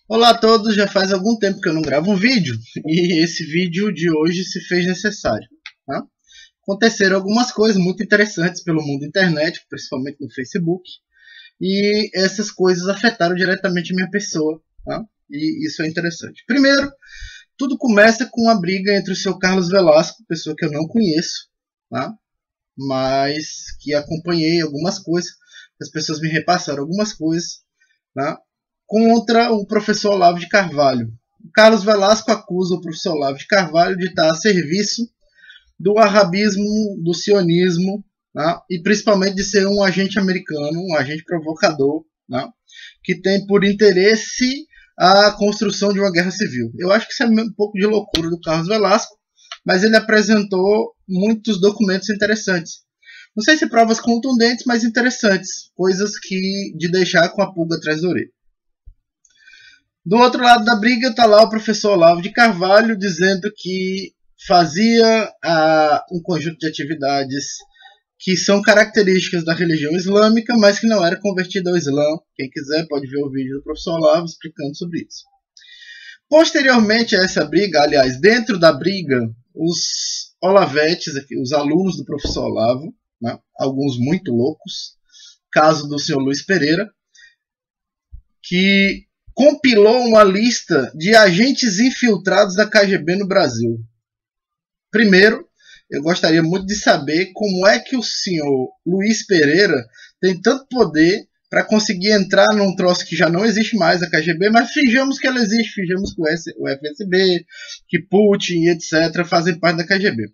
Olá a todos, já faz algum tempo que eu não gravo um vídeo e esse vídeo de hoje se fez necessário. Tá? Aconteceram algumas coisas muito interessantes pelo mundo internet, principalmente no Facebook, e essas coisas afetaram diretamente a minha pessoa, tá? E isso é interessante. Primeiro, tudo começa com uma briga entre o seu Carlos Velasco, pessoa que eu não conheço, tá? Mas que acompanhei algumas coisas, as pessoas me repassaram algumas coisas, tá? Contra o professor Olavo de Carvalho. O Carlos Velasco acusa o professor Olavo de Carvalho de estar a serviço do arabismo, do sionismo, né? E principalmente de ser um agente americano, um agente provocador, né? Que tem por interesse a construção de uma guerra civil. Eu acho que isso é um pouco de loucura do Carlos Velasco, mas ele apresentou muitos documentos interessantes. Não sei se provas contundentes, mas interessantes, coisas que de deixar com a pulga atrás da orelha. Do outro lado da briga está lá o professor Olavo de Carvalho dizendo que fazia um conjunto de atividades que são características da religião islâmica, mas que não era convertido ao Islã. Quem quiser pode ver o vídeo do professor Olavo explicando sobre isso. Posteriormente a essa briga, aliás, dentro da briga, os olavetes, os alunos do professor Olavo, né, alguns muito loucos, caso do senhor Luiz Pereira, que compilou uma lista de agentes infiltrados da KGB no Brasil. Primeiro, eu gostaria muito de saber como é que o senhor Luiz Pereira tem tanto poder para conseguir entrar num troço que já não existe mais, a KGB, mas fingamos que ela existe, fingamos que o FSB, que Putin, etc., fazem parte da KGB.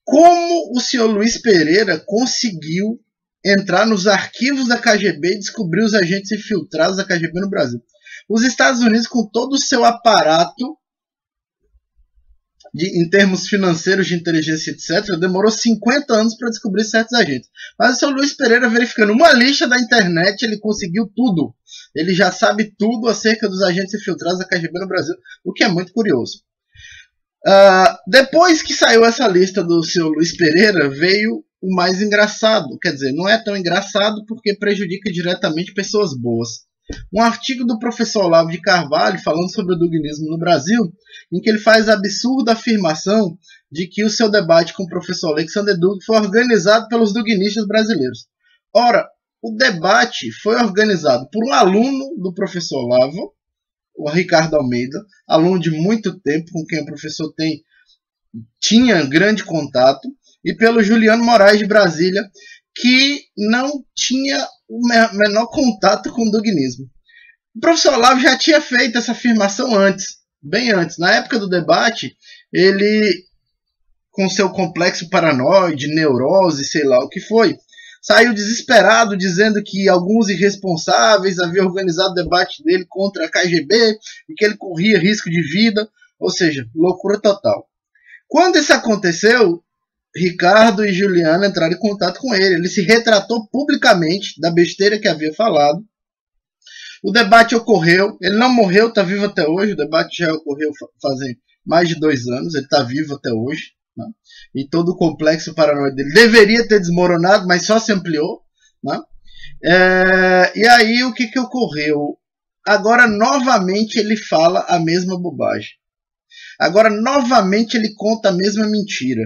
Como o senhor Luiz Pereira conseguiu entrar nos arquivos da KGB e descobrir os agentes infiltrados da KGB no Brasil? Os Estados Unidos, com todo o seu aparato em termos financeiros de inteligência, etc., demorou 50 anos para descobrir certos agentes. Mas o seu Luiz Pereira, verificando uma lista da internet, ele conseguiu tudo. Ele já sabe tudo acerca dos agentes infiltrados da KGB no Brasil, o que é muito curioso. Depois que saiu essa lista do seu Luiz Pereira, veio o mais engraçado. Quer dizer, não é tão engraçado porque prejudica diretamente pessoas boas. Um artigo do professor Olavo de Carvalho falando sobre o duguinismo no Brasil, em que ele faz a absurda afirmação de que o seu debate com o professor Alexander Dug foi organizado pelos duguinistas brasileiros. Ora, o debate foi organizado por um aluno do professor Olavo, o Ricardo Almeida, aluno de muito tempo, com quem o professor tinha grande contato, e pelo Juliano Moraes de Brasília, que não tinha o menor contato com o duguinismo. O professor Olavo já tinha feito essa afirmação antes, bem antes. Na época do debate, ele, com seu complexo paranoide, neurose, sei lá o que foi, saiu desesperado dizendo que alguns irresponsáveis haviam organizado o debate dele contra a KGB e que ele corria risco de vida, ou seja, loucura total. Quando isso aconteceu, Ricardo e Juliana entraram em contato com ele. Ele se retratou publicamente da besteira que havia falado. O debate ocorreu. Ele não morreu, está vivo até hoje. O debate já ocorreu fazem mais de 2 anos. Ele está vivo até hoje. Né? E todo o complexo paranoide dele deveria ter desmoronado, mas só se ampliou. Né? E aí o que ocorreu? Agora novamente ele fala a mesma bobagem. Agora novamente ele conta a mesma mentira.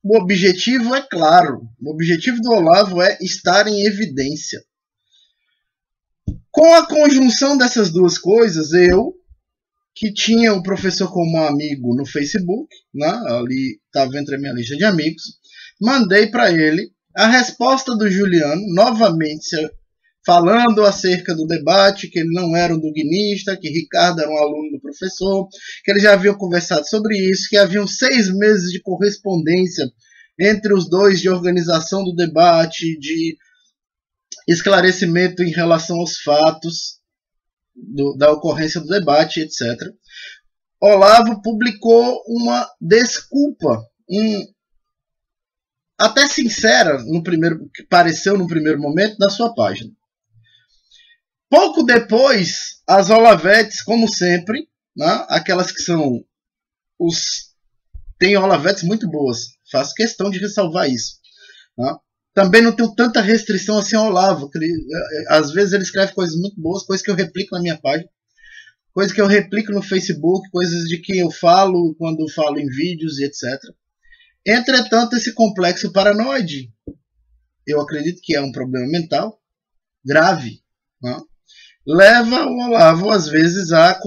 O objetivo é claro. O objetivo do Olavo é estar em evidência. Com a conjunção dessas duas coisas, eu, que tinha o professor como amigo no Facebook, né, ali estava entre a minha lista de amigos, mandei para ele a resposta do Juliano, novamente falando acerca do debate, que ele não era um duguinista, que Ricardo era um aluno do professor, que eles já haviam conversado sobre isso, que haviam 6 meses de correspondência entre os dois de organização do debate, de esclarecimento em relação aos fatos da ocorrência do debate, etc. Olavo publicou uma desculpa, até sincera, que pareceu no primeiro momento, na sua página. Pouco depois, as Olavetes, como sempre, né, aquelas que são tem Olavetes muito boas, faço questão de ressalvar isso. Né? Também não tenho tanta restrição assim ao Olavo. Às vezes ele escreve coisas muito boas, coisas que eu replico na minha página. coisa que eu replico no Facebook, coisas de quem eu falo quando falo em vídeos e etc. Entretanto, esse complexo paranoide, eu acredito que é um problema mental grave, né? Leva o Olavo, às vezes, a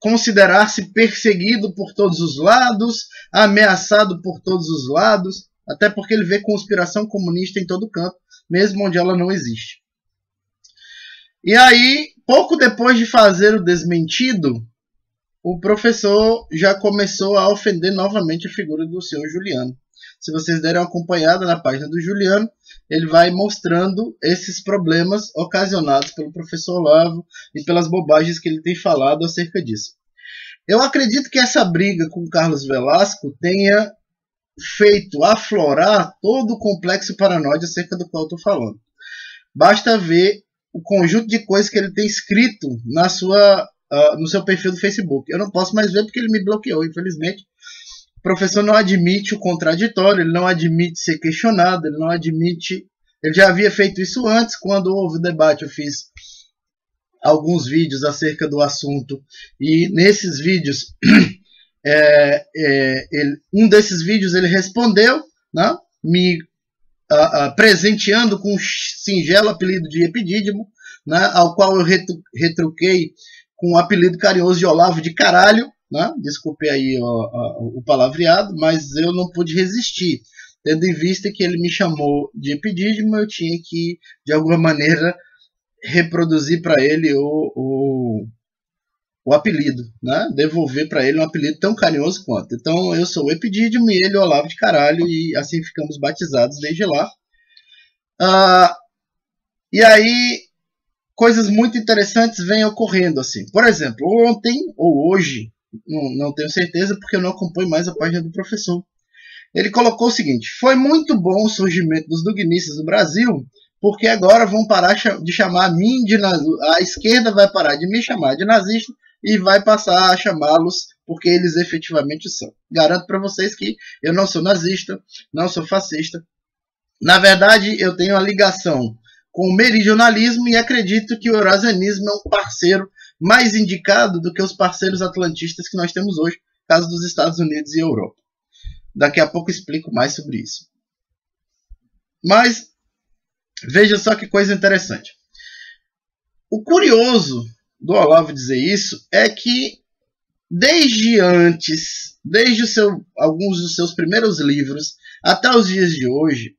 considerar-se perseguido por todos os lados, ameaçado por todos os lados, até porque ele vê conspiração comunista em todo canto, mesmo onde ela não existe. E aí, pouco depois de fazer o desmentido, o professor já começou a ofender novamente a figura do senhor Juliano. Se vocês derem uma acompanhada na página do Juliano, ele vai mostrando esses problemas ocasionados pelo professor Olavo e pelas bobagens que ele tem falado acerca disso. Eu acredito que essa briga com o Carlos Velasco tenha feito aflorar todo o complexo paranoide acerca do qual eu estou falando. Basta ver o conjunto de coisas que ele tem escrito no seu perfil do Facebook. Eu não posso mais ver porque ele me bloqueou, infelizmente. O professor não admite o contraditório, ele não admite ser questionado, ele não admite... Ele já havia feito isso antes, quando houve o debate, eu fiz alguns vídeos acerca do assunto, e nesses vídeos, um desses vídeos ele respondeu, né, me presenteando com um singelo apelido de Epidídimo, né, ao qual eu retruquei com o apelido carinhoso de Olavo de Caralho, né? Desculpe aí o palavreado, mas eu não pude resistir. Tendo em vista que ele me chamou de Epidídimo, eu tinha que, de alguma maneira, reproduzir para ele o apelido, né? Devolver para ele um apelido tão carinhoso quanto. Então eu sou o Epidídimo e ele o Olavo de Caralho, e assim ficamos batizados desde lá. E aí, coisas muito interessantes vêm ocorrendo assim. Por exemplo, ontem ou hoje, não tenho certeza porque eu não acompanho mais a página do professor. Ele colocou o seguinte: foi muito bom o surgimento dos dugnistas no Brasil, porque agora vão parar de chamar a mim de nazista. A esquerda vai parar de me chamar de nazista e vai passar a chamá-los porque eles efetivamente são. Garanto para vocês que eu não sou nazista, não sou fascista. Na verdade, eu tenho uma ligação com o meridionalismo e acredito que o eurasianismo é um parceiro mais indicado do que os parceiros atlantistas que nós temos hoje, caso dos Estados Unidos e Europa. Daqui a pouco explico mais sobre isso. Mas veja só que coisa interessante. O curioso do Olavo dizer isso é que desde alguns dos seus primeiros livros até os dias de hoje,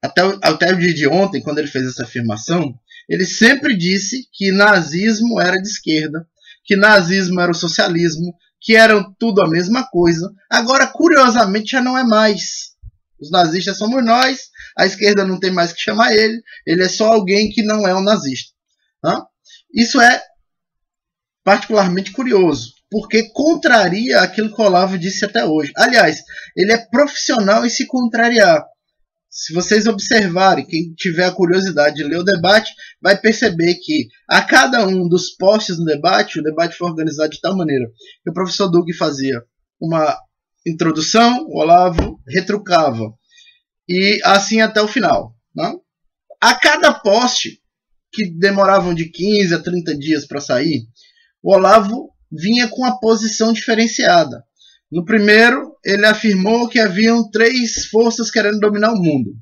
até o dia de ontem, quando ele fez essa afirmação, ele sempre disse que nazismo era de esquerda, que nazismo era o socialismo, que eram tudo a mesma coisa. Agora, curiosamente, já não é mais. Os nazistas somos nós, a esquerda não tem mais que chamar ele é só alguém que não é um nazista. Isso é particularmente curioso, porque contraria aquilo que o Olavo disse até hoje. Aliás, ele é profissional em se contrariar. Se vocês observarem, quem tiver a curiosidade de ler o debate, vai perceber que a cada um dos posts no debate, o debate foi organizado de tal maneira que o professor Doug fazia uma introdução, o Olavo retrucava, e assim até o final. Né? A cada post, que demoravam de 15 a 30 dias para sair, o Olavo vinha com uma posição diferenciada. No primeiro, ele afirmou que haviam 3 forças querendo dominar o mundo: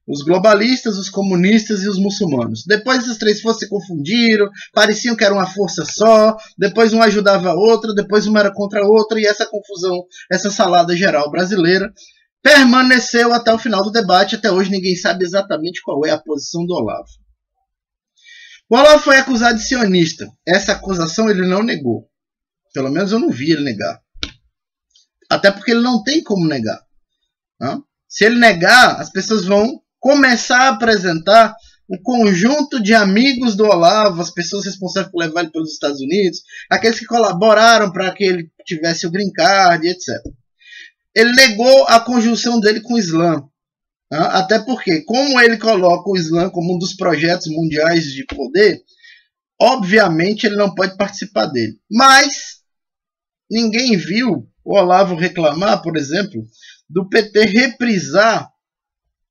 os globalistas, os comunistas e os muçulmanos. Depois essas 3 forças se confundiram, pareciam que era uma força só, depois uma ajudava a outra, depois uma era contra a outra, e essa confusão, essa salada geral brasileira, permaneceu até o final do debate. Até hoje ninguém sabe exatamente qual é a posição do Olavo. O Olavo foi acusado de sionista. Essa acusação ele não negou. Pelo menos eu não vi ele negar. Até porque ele não tem como negar. Não? Se ele negar, as pessoas vão começar a apresentar um conjunto de amigos do Olavo, as pessoas responsáveis por levar ele pelos Estados Unidos, aqueles que colaboraram para que ele tivesse o green card, etc. Ele negou a conjunção dele com o Islã. Até porque, como ele coloca o Islã como um dos projetos mundiais de poder, obviamente ele não pode participar dele. Mas ninguém viu o Olavo reclamar, por exemplo, do PT reprisar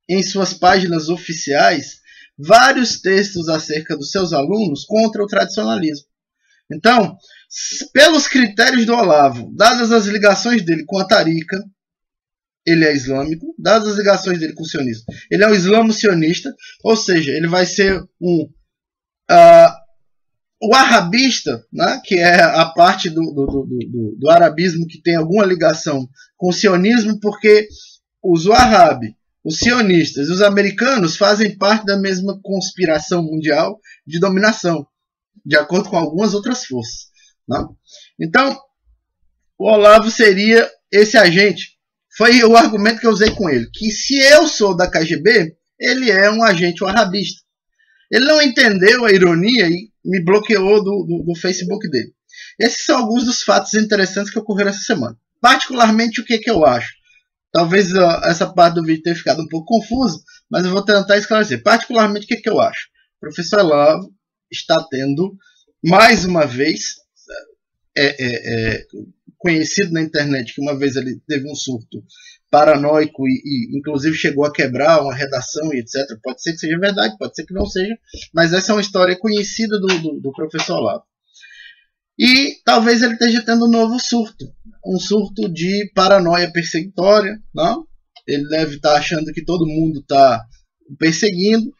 em suas páginas oficiais vários textos acerca dos seus alunos contra o tradicionalismo. Então, pelos critérios do Olavo, dadas as ligações dele com a Tariqa, ele é islâmico, dadas as ligações dele com o sionismo, ele é um islamo-sionista, ou seja, ele vai ser o arabista, né, que é a parte do arabismo que tem alguma ligação com o sionismo, porque os wahhabi, os sionistas e os americanos fazem parte da mesma conspiração mundial de dominação, de acordo com algumas outras forças. Né? Então, o Olavo seria esse agente. Foi o argumento que eu usei com ele, que se eu sou da KGB, ele é um agente wahhabista. Ele não entendeu a ironia e me bloqueou do Facebook dele. Esses são alguns dos fatos interessantes que ocorreram essa semana. Particularmente, o que eu acho? Talvez essa parte do vídeo tenha ficado um pouco confusa, mas eu vou tentar esclarecer. Particularmente, o que eu acho? O professor Olavo está tendo, mais uma vez, conhecido na internet que uma vez ele teve um surto paranoico e inclusive chegou a quebrar uma redação e etc. Pode ser que seja verdade, pode ser que não seja, mas essa é uma história conhecida do professor Olavo. E talvez ele esteja tendo um novo surto, um surto de paranoia perseguitória, não? Ele deve estar achando que todo mundo está perseguindo,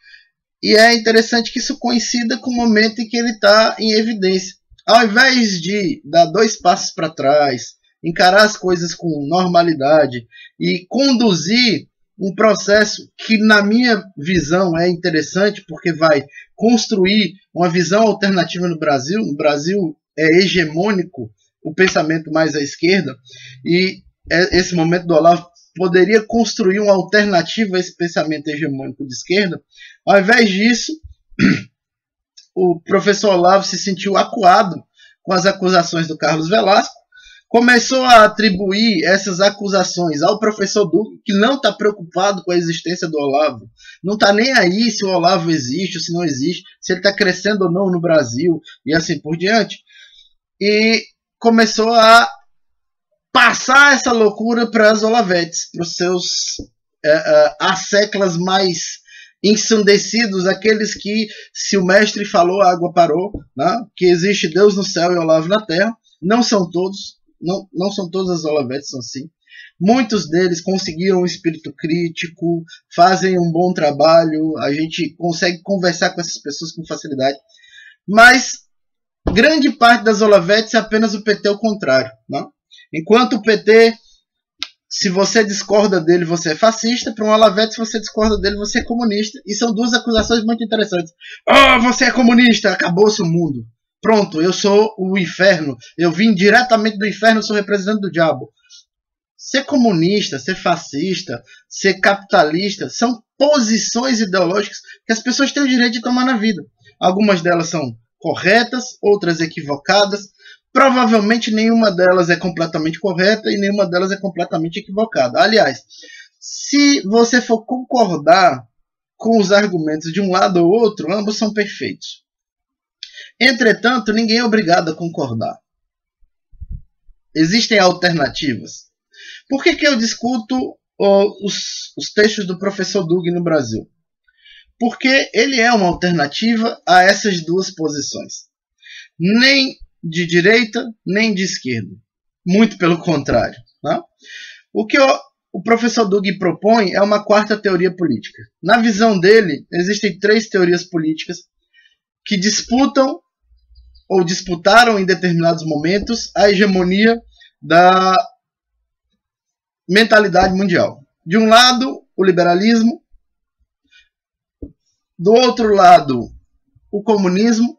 e é interessante que isso coincida com o momento em que ele está em evidência. Ao invés de dar 2 passos para trás, encarar as coisas com normalidade e conduzir um processo que, na minha visão, é interessante, porque vai construir uma visão alternativa no Brasil. No Brasil é hegemônico o pensamento mais à esquerda, e esse momento do Olavo poderia construir uma alternativa a esse pensamento hegemônico de esquerda. Ao invés disso, o professor Olavo se sentiu acuado com as acusações do Carlos Velasco, começou a atribuir essas acusações ao professor Duque, que não está preocupado com a existência do Olavo, não está nem aí se o Olavo existe ou se não existe, se ele está crescendo ou não no Brasil, e assim por diante, e começou a passar essa loucura para as Olavetes, para os seus asseclas mais ensandecidos, aqueles que, se o mestre falou, a água parou, né? Que existe Deus no céu e Olavo na terra. Não são todos, não são todas as Olavetes são assim. Muitos deles conseguiram um espírito crítico, fazem um bom trabalho, a gente consegue conversar com essas pessoas com facilidade, mas grande parte das Olavetes é apenas o PT ao contrário, né? Enquanto o PT, se você discorda dele, você é fascista. Para um Olavete, se você discorda dele, você é comunista. E são 2 acusações muito interessantes. Você é comunista, acabou-se o mundo. Pronto, eu sou o inferno. Eu vim diretamente do inferno, sou representante do diabo. Ser comunista, ser fascista, ser capitalista, são posições ideológicas que as pessoas têm o direito de tomar na vida. Algumas delas são corretas, outras equivocadas. Provavelmente nenhuma delas é completamente correta e nenhuma delas é completamente equivocada. Aliás, se você for concordar com os argumentos de um lado ou outro, ambos são perfeitos. Entretanto, ninguém é obrigado a concordar. Existem alternativas. Por que eu discuto os textos do professor Dug no Brasil? Porque ele é uma alternativa a essas 2 posições. Nem de direita, nem de esquerda. Muito pelo contrário. Né? O que o professor Dug propõe é uma 4ª teoria política. Na visão dele, existem 3 teorias políticas que disputam ou disputaram em determinados momentos a hegemonia da mentalidade mundial. De um lado, o liberalismo. Do outro lado, o comunismo.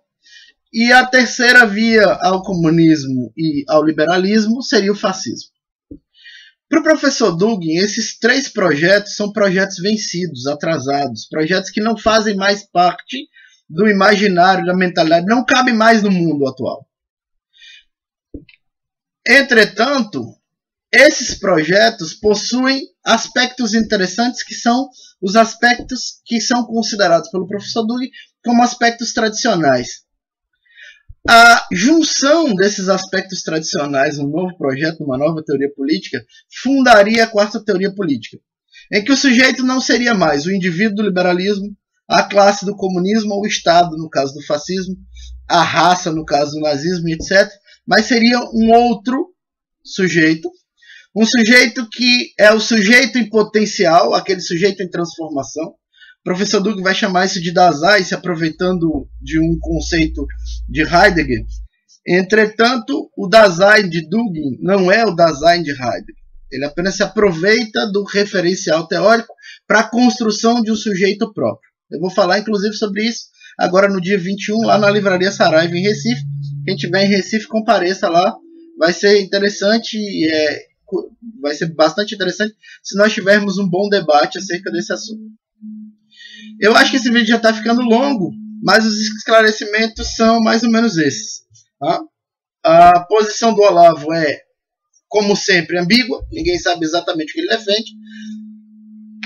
E a terceira via ao comunismo e ao liberalismo seria o fascismo. Para o professor Dugin, esses 3 projetos são projetos vencidos, atrasados, projetos que não fazem mais parte do imaginário, da mentalidade, não cabem mais no mundo atual. Entretanto, esses projetos possuem aspectos interessantes que são os aspectos que são considerados pelo professor Dugin como aspectos tradicionais. A junção desses aspectos tradicionais num novo projeto, numa nova teoria política, fundaria a 4ª teoria política, em que o sujeito não seria mais o indivíduo do liberalismo, a classe do comunismo, ou o Estado, no caso do fascismo, a raça, no caso do nazismo, etc. Mas seria um outro sujeito, um sujeito que é o sujeito em potencial, aquele sujeito em transformação. O professor Dugin vai chamar isso de Dasein, se aproveitando de um conceito de Heidegger. Entretanto, o Dasein de Dugin não é o Dasein de Heidegger. Ele apenas se aproveita do referencial teórico para a construção de um sujeito próprio. Eu vou falar, inclusive, sobre isso agora no dia 21, lá na Livraria Saraiva, em Recife. Quem estiver em Recife, compareça lá. Vai ser interessante, vai ser bastante interessante se nós tivermos um bom debate acerca desse assunto. Eu acho que esse vídeo já está ficando longo, mas os esclarecimentos são mais ou menos esses. Tá? A posição do Olavo é, como sempre, ambígua. Ninguém sabe exatamente o que ele defende.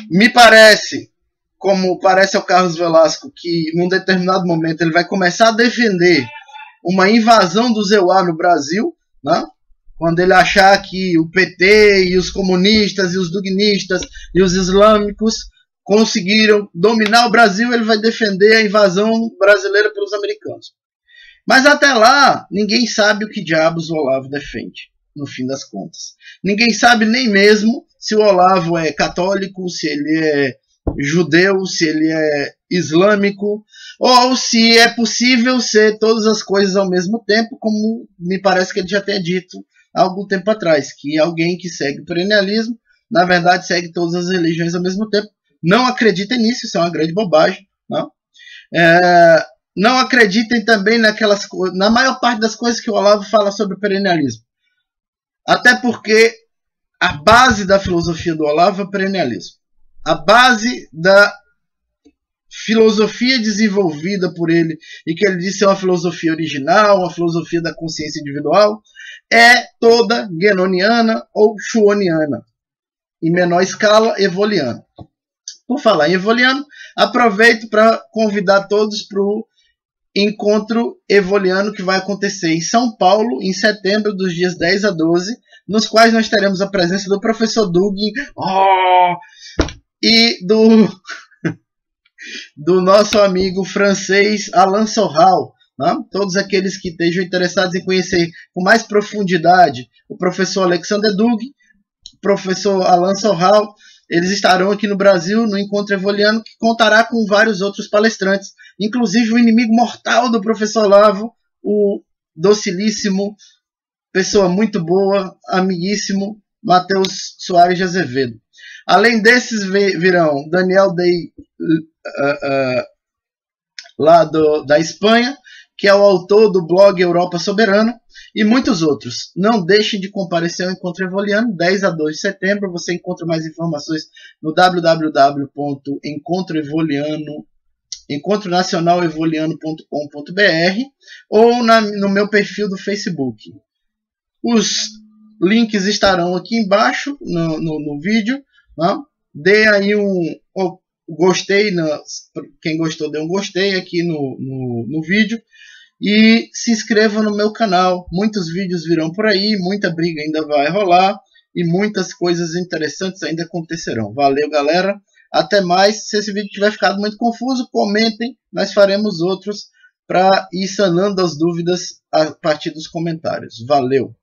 Me parece, como parece ao Carlos Velasco, que num determinado momento ele vai começar a defender uma invasão do EUA no Brasil, né? Quando ele achar que o PT e os comunistas e os dugnistas e os islâmicos conseguiram dominar o Brasil, ele vai defender a invasão brasileira pelos americanos. Mas até lá, ninguém sabe o que diabos o Olavo defende, no fim das contas. Ninguém sabe nem mesmo se o Olavo é católico, se ele é judeu, se ele é islâmico, ou se é possível ser todas as coisas ao mesmo tempo, como me parece que ele já tenha dito há algum tempo atrás, que alguém que segue o perennialismo, na verdade, segue todas as religiões ao mesmo tempo. Não acreditem nisso, isso é uma grande bobagem. Não, não acreditem também na maior parte das coisas que o Olavo fala sobre o perennialismo. Até porque a base da filosofia do Olavo é o perennialismo. A base da filosofia desenvolvida por ele, e que ele disse é uma filosofia original, uma filosofia da consciência individual, é toda guénoniana ou schuoniana, em menor escala, evoliana. Por falar em evoliano, aproveito para convidar todos para o encontro evoliano que vai acontecer em São Paulo, em setembro, dos dias 10 a 12, nos quais nós teremos a presença do professor Dugin e do nosso amigo francês Alain Soral. Né? Todos aqueles que estejam interessados em conhecer com mais profundidade o professor Alexander Dugin, o professor Alain Soral, eles estarão aqui no Brasil, no Encontro Evoliano, que contará com vários outros palestrantes, inclusive o inimigo mortal do professor Olavo, o docilíssimo, pessoa muito boa, amiguíssimo, Matheus Soares de Azevedo. Além desses virão Daniel Day, lá da Espanha, que é o autor do blog Europa Soberana, e muitos outros. Não deixem de comparecer ao Encontro Evoliano, 10 a 2 de setembro. Você encontra mais informações no encontronacionalevoliano.com.br ou no meu perfil do Facebook. Os links estarão aqui embaixo no vídeo. Né? Dê aí um gostei, quem gostou dê um gostei aqui no vídeo. E se inscreva no meu canal, muitos vídeos virão por aí, muita briga ainda vai rolar e muitas coisas interessantes ainda acontecerão. Valeu, galera, até mais. Se esse vídeo tiver ficado muito confuso, comentem, nós faremos outros para ir sanando as dúvidas a partir dos comentários. Valeu!